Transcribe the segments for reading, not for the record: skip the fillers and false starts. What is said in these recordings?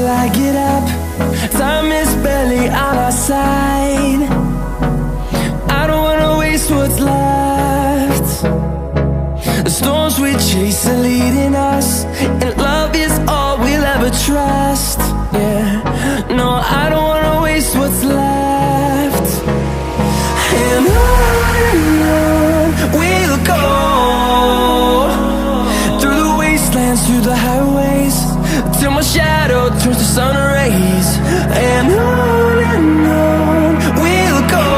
till I get up. Time is barely on our side. I don't wanna waste what's left. The storms we chase are leading us, and love is all we'll ever trust. Yeah, no, I don't wanna waste what's left. And on we'll go, through the wastelands, through the highways, till my shadow turns to sun rays. And on we'll go,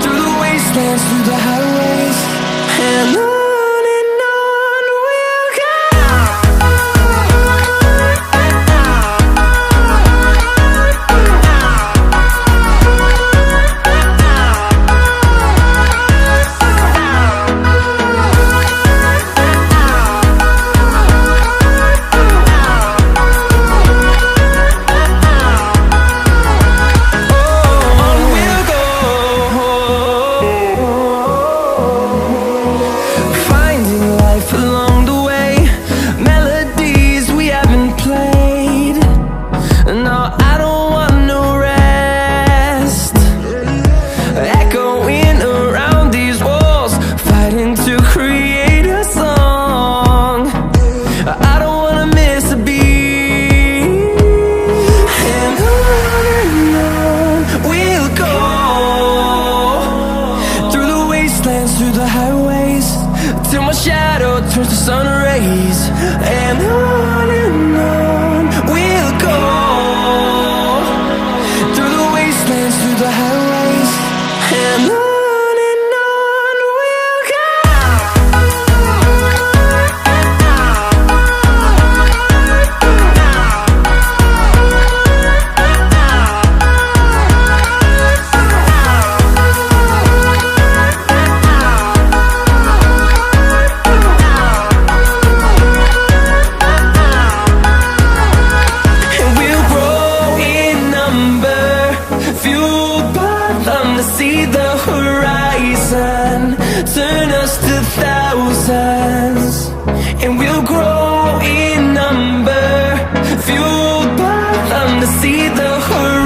through the wastelands, through the highways, and on we'll go. Through the highways, till my shadow turns to sun rays. And on we'll go, through the wastelands, through the highways, and on we'll go. To see the horizon turn us to thousands, and we'll grow in number, fueled by them to see the horizon.